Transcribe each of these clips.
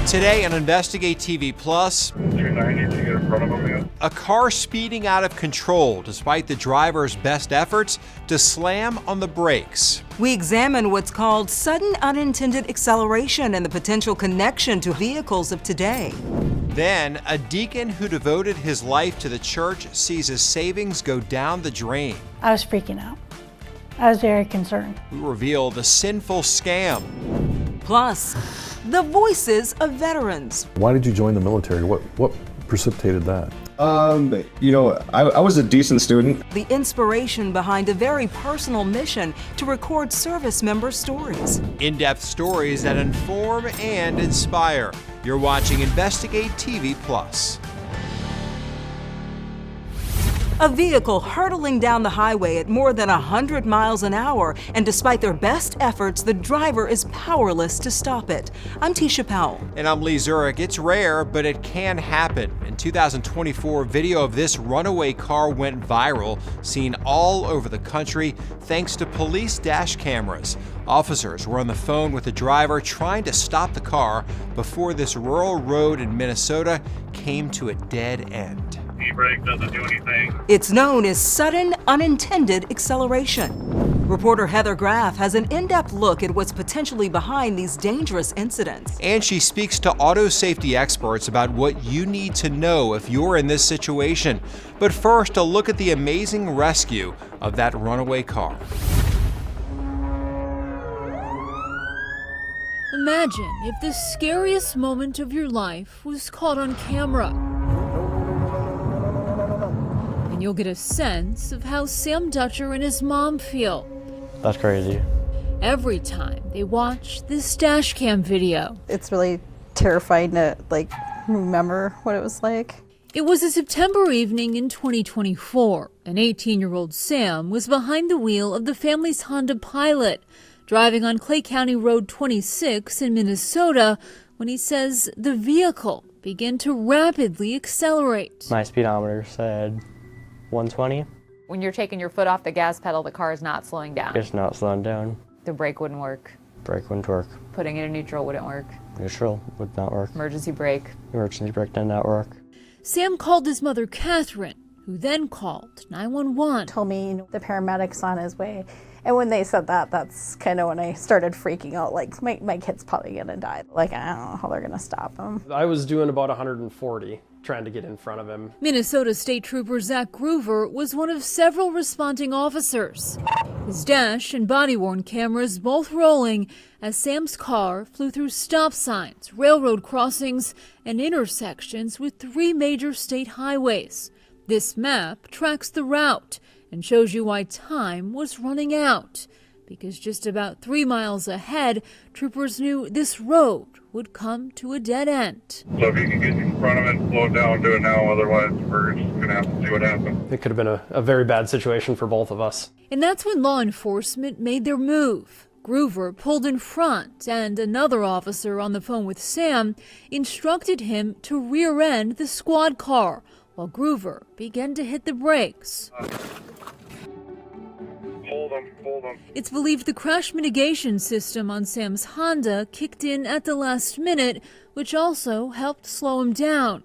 Today on Investigate TV Plus, 290 to get in front of them, yeah. a car speeding out of control despite the driver's best efforts to slam on the brakes. We examine what's called sudden unintended acceleration and the potential connection to vehicles of today. Then, a deacon who devoted his life to the church sees his savings go down the drain. I was freaking out. I was very concerned. We reveal the sinful scam. Plus, the voices of veterans. Why did you join the military? What precipitated that? I was a decent student. The inspiration behind a very personal mission to record service member stories. In-depth stories that inform and inspire. You're watching Investigate TV Plus. A vehicle hurtling down the highway at more than 100 miles an hour, and despite their best efforts, the driver is powerless to stop it. I'm Tisha Powell. And I'm Lee Zurich. It's rare, but it can happen. In 2024, video of this runaway car went viral, seen all over the country thanks to police dash cameras. Officers were on the phone with the driver trying to stop the car before this rural road in Minnesota came to a dead end. E-brake doesn't do anything. It's known as sudden unintended acceleration. Reporter Heather Graff has an in-depth look at what's potentially behind these dangerous incidents. And she speaks to auto safety experts about what you need to know if you're in this situation. But first, a look at the amazing rescue of that runaway car. Imagine if the scariest moment of your life was caught on camera. And you'll get a sense of how Sam Dutcher and his mom feel. That's crazy. Every time they watch this dash cam video. It's really terrifying to remember what it was like. It was a September evening in 2024. An 18-year-old Sam was behind the wheel of the family's Honda Pilot, driving on Clay County Road 26 in Minnesota when he says the vehicle began to rapidly accelerate. My speedometer said 120. When you're taking your foot off the gas pedal, the car is not slowing down. It's not slowing down. The brake wouldn't work. Brake wouldn't work. Putting it in neutral wouldn't work. Neutral would not work. Emergency brake. Emergency brake did not work. Sam called his mother, Catherine, who then called 911. Told me the paramedic's on his way. And when they said that, that's kind of when I started freaking out. Like, my kid's probably going to die. Like, I don't know how they're going to stop him. I was doing about 140, trying to get in front of him. Minnesota State Trooper Zach Groover was one of several responding officers. His dash and body-worn cameras both rolling as Sam's car flew through stop signs, railroad crossings, and intersections with 3 major state highways. This map tracks the route and shows you why time was running out, because just about 3 miles ahead, troopers knew this road would come to a dead end. So if you can get in front of it and slow down, do it now. Otherwise, we're just going to have to see what happens. It could have been a very bad situation for both of us. And that's when law enforcement made their move. Groover pulled in front, and another officer on the phone with Sam instructed him to rear-end the squad car, while Groover began to hit the brakes. Hold them. It's believed the crash mitigation system on Sam's Honda kicked in at the last minute, which also helped slow him down.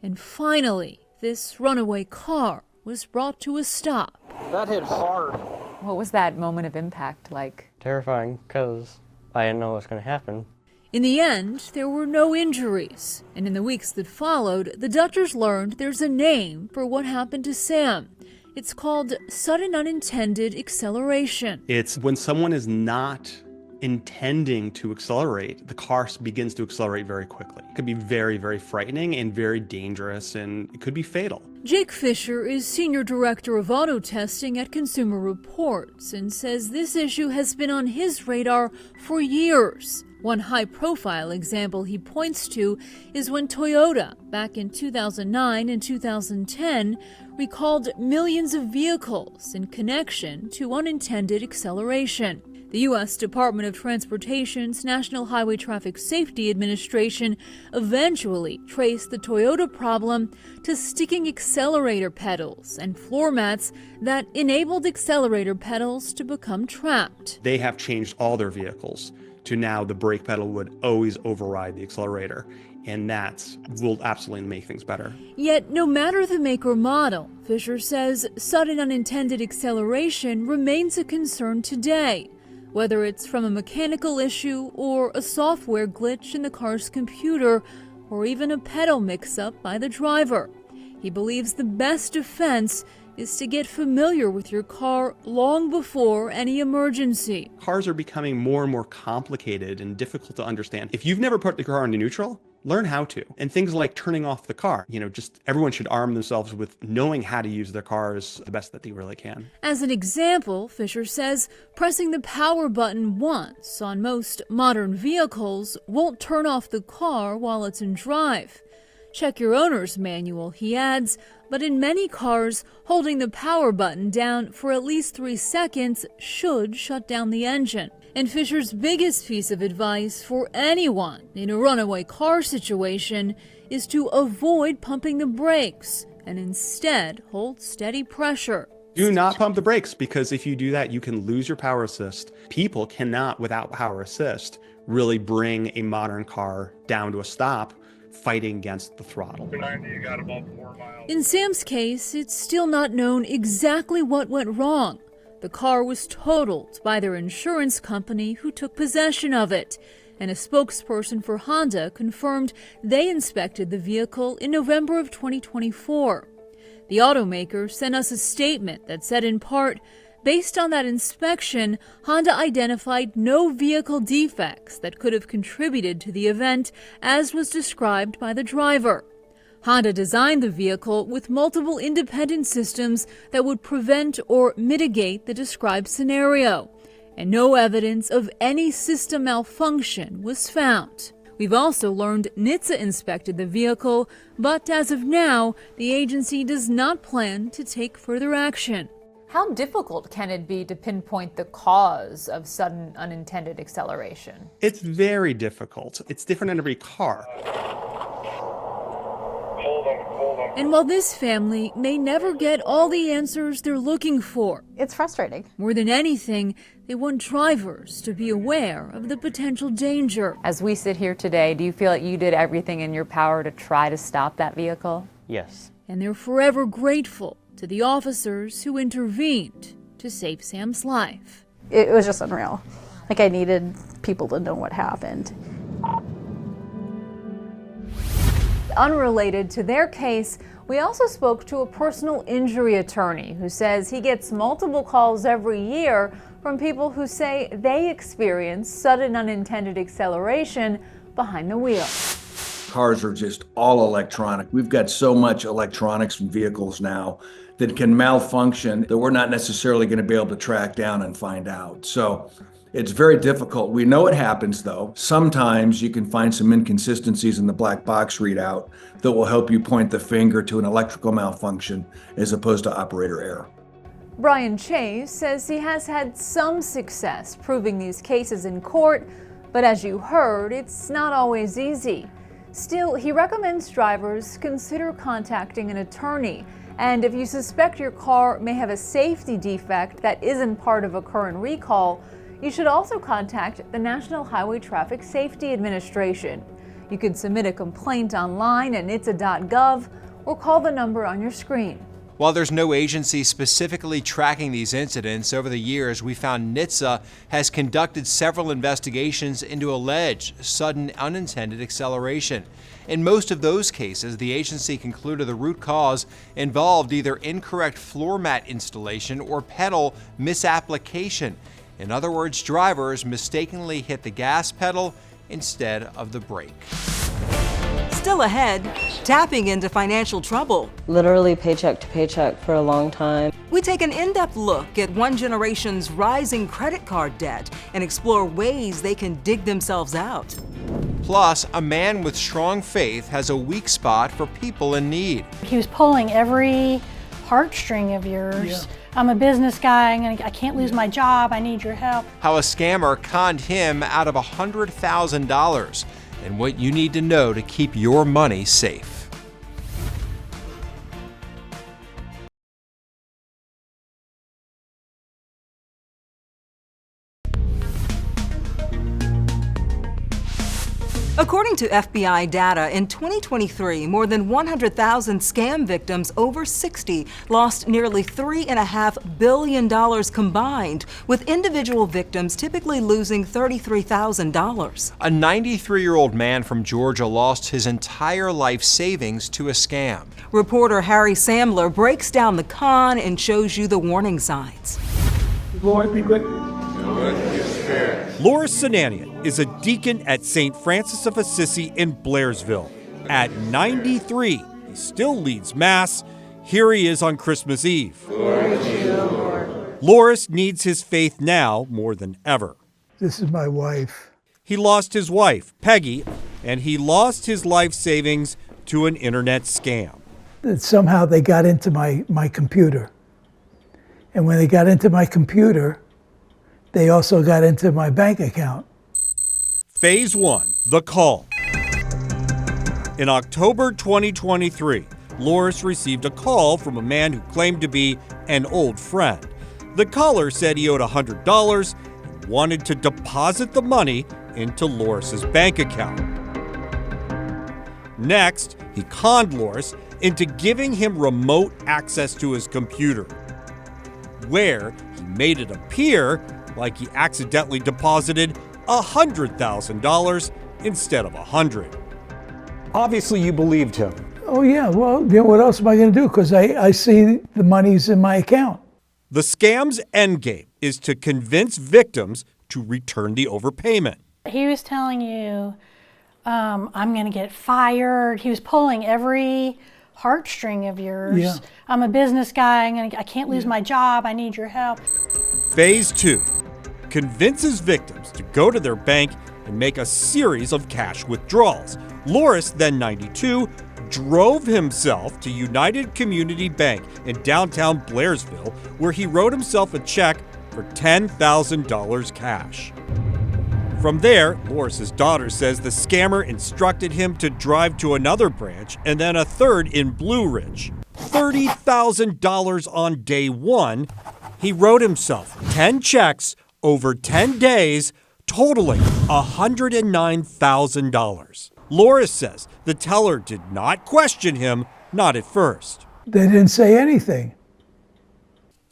And finally, this runaway car was brought to a stop. That hit hard. What was that moment of impact like? Terrifying, because I didn't know what was going to happen. In the end, there were no injuries. And in the weeks that followed, the Dutchers learned there's a name for what happened to Sam. It's called sudden unintended acceleration. It's when someone is not intending to accelerate, the car begins to accelerate very quickly. It could be very, very frightening and very dangerous, and it could be fatal. Jake Fisher is Senior Director of Auto Testing at Consumer Reports and says this issue has been on his radar for years. One high-profile example he points to is when Toyota, back in 2009 and 2010, recalled millions of vehicles in connection to unintended acceleration. The U.S. Department of Transportation's National Highway Traffic Safety Administration eventually traced the Toyota problem to sticking accelerator pedals and floor mats that enabled accelerator pedals to become trapped. They have changed all their vehicles to now the brake pedal would always override the accelerator. And that will absolutely make things better. Yet, no matter the make or model, Fisher says sudden unintended acceleration remains a concern today, whether it's from a mechanical issue or a software glitch in the car's computer, or even a pedal mix-up by the driver. He believes the best defense is to get familiar with your car long before any emergency. Cars are becoming more and more complicated and difficult to understand. If you've never put the car into neutral, learn how to. And things like turning off the car. Just everyone should arm themselves with knowing how to use their cars the best that they really can. As an example, Fisher says pressing the power button once on most modern vehicles won't turn off the car while it's in drive. Check your owner's manual, he adds, but in many cars, holding the power button down for at least 3 seconds should shut down the engine. And Fisher's biggest piece of advice for anyone in a runaway car situation is to avoid pumping the brakes and instead hold steady pressure. Do not pump the brakes, because if you do that, you can lose your power assist. People cannot, without power assist, really bring a modern car down to a stop fighting against the throttle. You got about 4 miles. In Sam's case, it's still not known exactly what went wrong. The car was totaled by their insurance company, who took possession of it, and a spokesperson for Honda confirmed they inspected the vehicle in November of 2024. The automaker sent us a statement that said in part, based on that inspection, Honda identified no vehicle defects that could have contributed to the event, as was described by the driver. Honda designed the vehicle with multiple independent systems that would prevent or mitigate the described scenario, and no evidence of any system malfunction was found. We've also learned NHTSA inspected the vehicle, but as of now, the agency does not plan to take further action. How difficult can it be to pinpoint the cause of sudden unintended acceleration? It's very difficult. It's different in every car. And while this family may never get all the answers they're looking for, it's frustrating. More than anything, they want drivers to be aware of the potential danger. As we sit here today, do you feel like you did everything in your power to try to stop that vehicle? Yes. And they're forever grateful to the officers who intervened to save Sam's life. It was just unreal. Like, I needed people to know what happened. Unrelated to their case, we also spoke to a personal injury attorney who says he gets multiple calls every year from people who say they experience sudden unintended acceleration behind the wheel. Cars are just all electronic. We've got so much electronics in vehicles now that can malfunction that we're not necessarily going to be able to track down and find out. So it's very difficult. We know it happens, though. Sometimes you can find some inconsistencies in the black box readout that will help you point the finger to an electrical malfunction as opposed to operator error. Brian Chase says he has had some success proving these cases in court, but as you heard, it's not always easy. Still, he recommends drivers consider contacting an attorney, and if you suspect your car may have a safety defect that isn't part of a current recall, you should also contact the National Highway Traffic Safety Administration. You can submit a complaint online at NHTSA.gov or call the number on your screen. While there's no agency specifically tracking these incidents, over the years we found NHTSA has conducted several investigations into alleged sudden unintended acceleration. In most of those cases, the agency concluded the root cause involved either incorrect floor mat installation or pedal misapplication. In other words, drivers mistakenly hit the gas pedal instead of the brake. Still ahead, tapping into financial trouble. Literally paycheck to paycheck for a long time. We take an in-depth look at one generation's rising credit card debt and explore ways they can dig themselves out. Plus, a man with strong faith has a weak spot for people in need. He was pulling every heartstring of yours. Yeah. I'm a business guy, I can't lose my job, I need your help. How a scammer conned him out of $100,000 and what you need to know to keep your money safe. According to FBI data, in 2023, more than 100,000 scam victims over 60 lost nearly $3.5 billion combined, with individual victims typically losing $33,000. A 93-year-old man from Georgia lost his entire life savings to a scam. Reporter Harry Samler breaks down the con and shows you the warning signs. Lord, be good. Loris Sinanian is a deacon at St. Francis of Assisi in Blairsville. At 93, he still leads Mass. Here he is on Christmas Eve. Glory to you, Lord. Loris needs his faith now more than ever. This is my wife. He lost his wife, Peggy, and he lost his life savings to an internet scam. That somehow they got into my computer. And when they got into my computer, they also got into my bank account. Phase 1, the call. In October 2023, Loris received a call from a man who claimed to be an old friend. The caller said he owed $100 and wanted to deposit the money into Loris's bank account. Next, he conned Loris into giving him remote access to his computer, where he made it appear like he accidentally deposited $100,000 instead of $100. Obviously, you believed him. Oh yeah, well, you know, what else am I going to do? Because I see the money's in my account. The scam's endgame is to convince victims to return the overpayment. He was telling you, I'm going to get fired. He was pulling every heartstring of yours. Yeah. I'm a business guy. I can't lose my job. I need your help. Phase 2 convinces victims to go to their bank and make a series of cash withdrawals. Loris, then 92, drove himself to United Community Bank in downtown Blairsville, where he wrote himself a check for $10,000 cash. From there, Loris's daughter says the scammer instructed him to drive to another branch and then a third in Blue Ridge. $30,000 on day one. He wrote himself 10 checks over 10 days, totaling $109,000. Loris says the teller did not question him, not at first. They didn't say anything.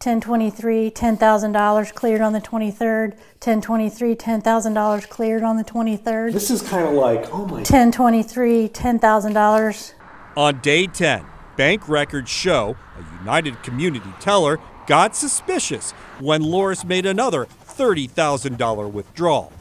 1023, $10,000 cleared on the 23rd. 1023, $10,000 cleared on the 23rd. This is kind of like, oh my. 1023, $10,000. On day 10, bank records show a United Community teller got suspicious when Loris made another $30,000 withdrawal.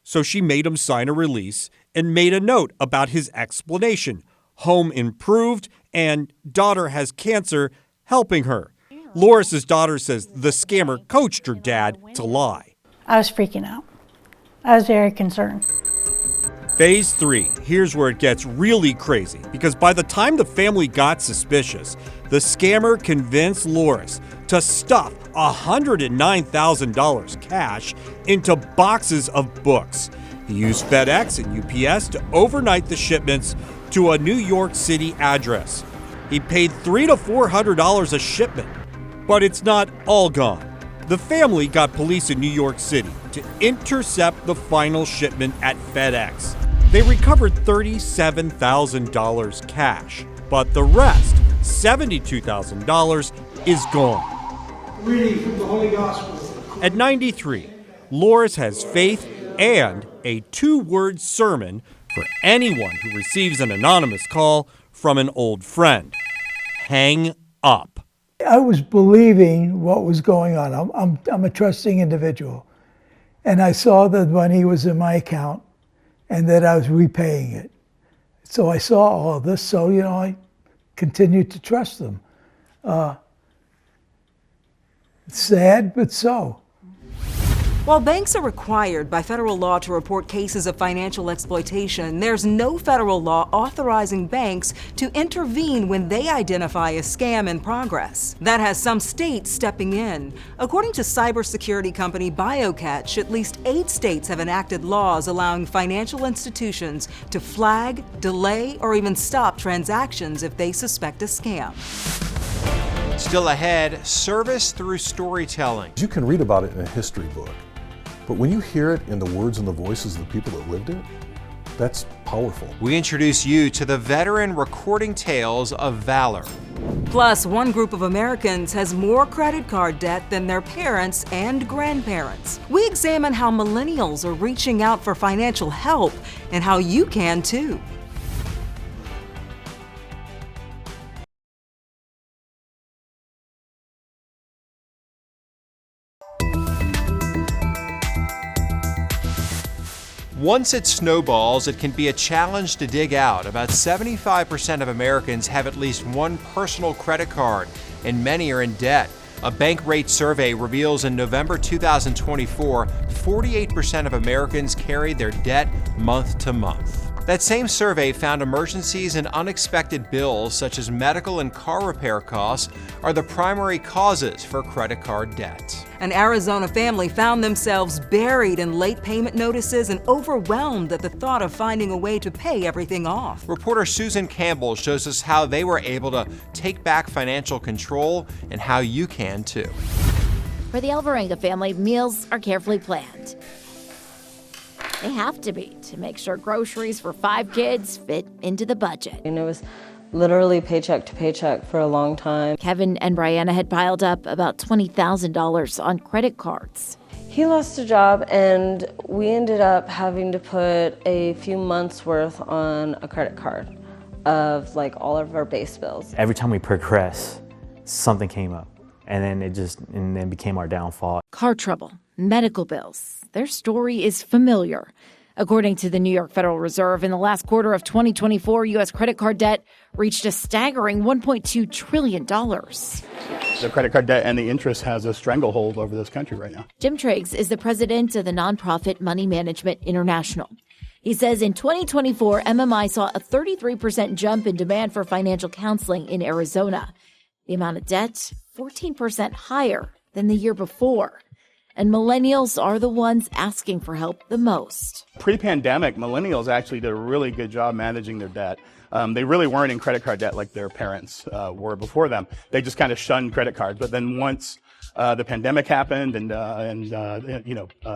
So she made him sign a release and made a note about his explanation. Home improved and daughter has cancer, helping her. Loris's daughter says the scammer coached her dad to lie. I was freaking out. I was very concerned. Phase 3, here's where it gets really crazy, because by the time the family got suspicious, the scammer convinced Loris to stuff $109,000 cash into boxes of books. He used FedEx and UPS to overnight the shipments to a New York City address. He paid $300 to $400 a shipment, but it's not all gone. The family got police in New York City to intercept the final shipment at FedEx. They recovered $37,000 cash, but the rest, $72,000, is gone. Reading from the Holy Gospel. At 93, Loris has faith and a 2-word sermon for anyone who receives an anonymous call from an old friend. Hang up. I was believing what was going on. I'm a trusting individual. And I saw that money was in my account and that I was repaying it. So I saw all of this, so, you know, I continued to trust them. Sad, but so. While banks are required by federal law to report cases of financial exploitation, there's no federal law authorizing banks to intervene when they identify a scam in progress. That has some states stepping in. According to cybersecurity company BioCatch, at least 8 states have enacted laws allowing financial institutions to flag, delay, or even stop transactions if they suspect a scam. Still ahead, service through storytelling. You can read about it in a history book, but when you hear it in the words and the voices of the people that lived it, That's powerful. We introduce you to the veteran recording tales of valor. Plus, one group of Americans has more credit card debt than their parents and grandparents. We examine how millennials are reaching out for financial help and how you can too. Once it snowballs, it can be a challenge to dig out. About 75% of Americans have at least one personal credit card, and many are in debt. A bank rate survey reveals in November 2024, 48% of Americans carry their debt month to month. That same survey found emergencies and unexpected bills, such as medical and car repair costs, are the primary causes for credit card debt. An Arizona family found themselves buried in late payment notices and overwhelmed at the thought of finding a way to pay everything off. Reporter Susan Campbell shows us how they were able to take back financial control and how you can too. For the Alvarenga family, meals are carefully planned. They have to be to make sure groceries for 5 kids fit into the budget. And it was literally paycheck to paycheck for a long time. Kevin and Brianna had piled up about $20,000 on credit cards. He lost a job and we ended up having to put a few months worth on a credit card of like all of our base bills. Every time we progress, something came up and then became our downfall. Car trouble, medical bills. Their story is familiar. According to the New York Federal Reserve, in the last quarter of 2024, U.S. credit card debt reached a staggering $1.2 trillion. The credit card debt and the interest has a stranglehold over this country right now. Jim Triggs is the president of the nonprofit Money Management International. He says in 2024, MMI saw a 33% jump in demand for financial counseling in Arizona. The amount of debt, 14% higher than the year before. And millennials are the ones asking for help the most. Pre-pandemic, millennials actually did a really good job managing their debt. They really weren't in credit card debt like their parents were before them. They just kind of shunned credit cards. But then once the pandemic happened and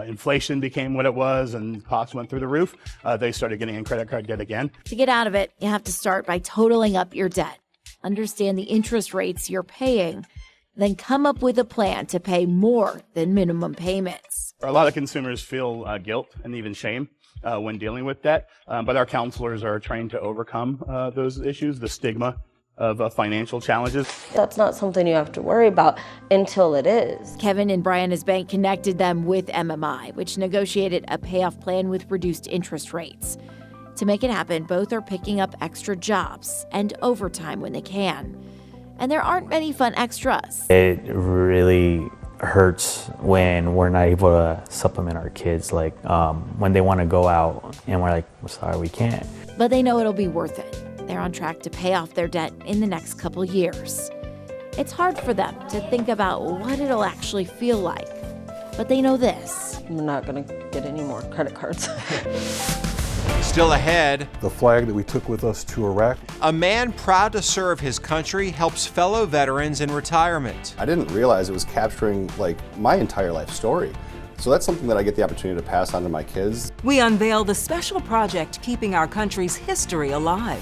inflation became what it was and costs went through the roof, they started getting in credit card debt again. To get out of it, you have to start by totaling up your debt. Understand the interest rates you're paying. Then come up with a plan to pay more than minimum payments. A lot of consumers feel guilt and even shame when dealing with debt, but our counselors are trained to overcome those issues, the stigma of financial challenges. That's not something you have to worry about until it is. Kevin and Brianna's bank connected them with MMI, which negotiated a payoff plan with reduced interest rates. To make it happen, both are picking up extra jobs and overtime when they can. And there aren't many fun extras. It really hurts when we're not able to supplement our kids, like when they want to go out and we're like, well, sorry, we can't. But they know it'll be worth it. They're on track to pay off their debt in the next couple years. It's hard for them to think about what it'll actually feel like. But they know this. I'm not going to get any more credit cards. Still ahead, the flag that we took with us to Iraq. A man proud to serve his country helps fellow veterans in retirement. I didn't realize it was capturing like my entire life story. So that's something that I get the opportunity to pass on to my kids. We unveil the special project keeping our country's history alive.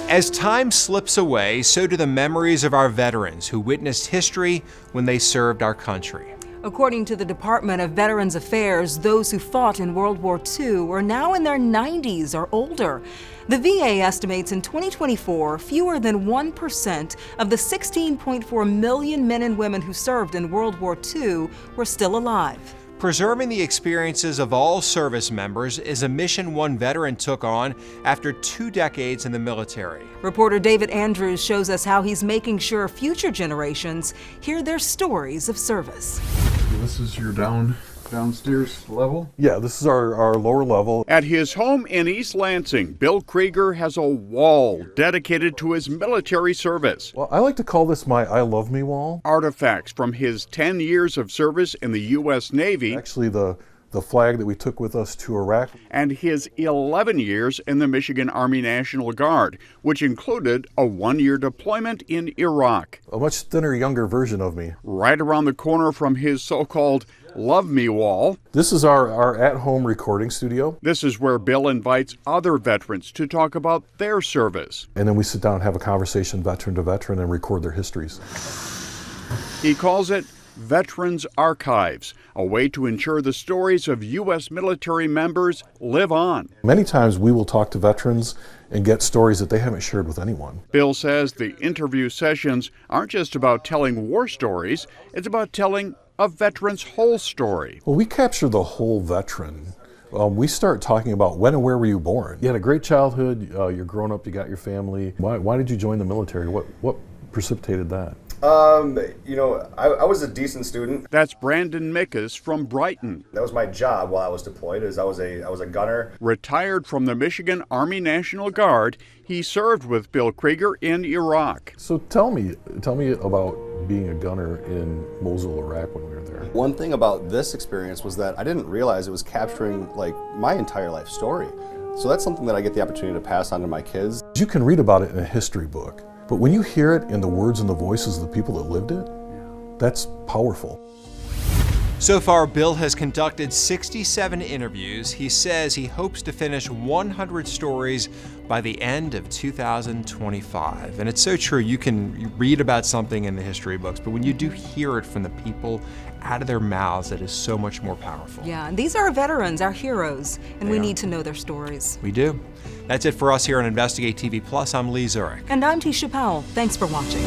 As time slips away, so do the memories of our veterans who witnessed history when they served our country. According to the Department of Veterans Affairs, those who fought in World War II are now in their 90s or older. The VA estimates in 2024, fewer than 1% of the 16.4 million men and women who served in World War II were still alive. Preserving the experiences of all service members is a mission one veteran took on after 2 decades in the military. Reporter David Andrews shows us how he's making sure future generations hear their stories of service. This is your downstairs level? Yeah, this is our lower level. At his home in East Lansing, Bill Krieger has a wall dedicated to his military service. Well, I like to call this my I Love Me wall. Artifacts from his 10 years of service in the U.S. Navy. Actually, the The flag that we took with us to Iraq. And his 11 years in the Michigan Army National Guard, which included a 1-year deployment in Iraq. A much thinner, younger version of me. Right around the corner from his so-called Love Me wall. This is our at-home recording studio. This is where Bill invites other veterans to talk about their service. And then we sit down and have a conversation veteran to veteran and record their histories. He calls it Veterans Archives, a way to ensure the stories of U.S. military members live on. Many times we will talk to veterans and get stories that they haven't shared with anyone. Bill says the interview sessions aren't just about telling war stories, it's about telling a veteran's whole story. Well, we capture the whole veteran. We start talking about when and where were you born? You had a great childhood, you're grown up, you got your family. Why did you join the military? What precipitated that? I was a decent student. That's Brandon Mickus from Brighton. That was my job while I was deployed. I was a gunner. Retired from the Michigan Army National Guard, he served with Bill Krieger in Iraq. So tell me about being a gunner in Mosul, Iraq when we were there. One thing about this experience was that I didn't realize it was capturing my entire life story. So that's something that I get the opportunity to pass on to my kids. You can read about it in a history book, but when you hear it in the words and the voices of the people that lived it, that's powerful. So far, Bill has conducted 67 interviews. He says he hopes to finish 100 stories by the end of 2025. And it's so true. You can read about something in the history books, but when you do hear it from the people out of their mouths, it is so much more powerful. Yeah, and these are our veterans, our heroes, and we need to know their stories. We do. That's it for us here on Investigate TV Plus. I'm Lee Zurich. And I'm Tisha Powell. Thanks for watching.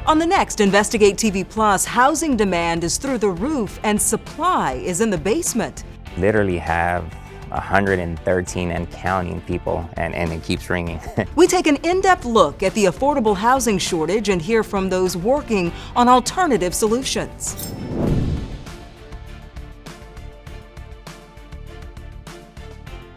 On the next Investigate TV Plus, housing demand is through the roof and supply is in the basement. Literally have 113 and counting people, and it keeps ringing. We take an in-depth look at the affordable housing shortage and hear from those working on alternative solutions.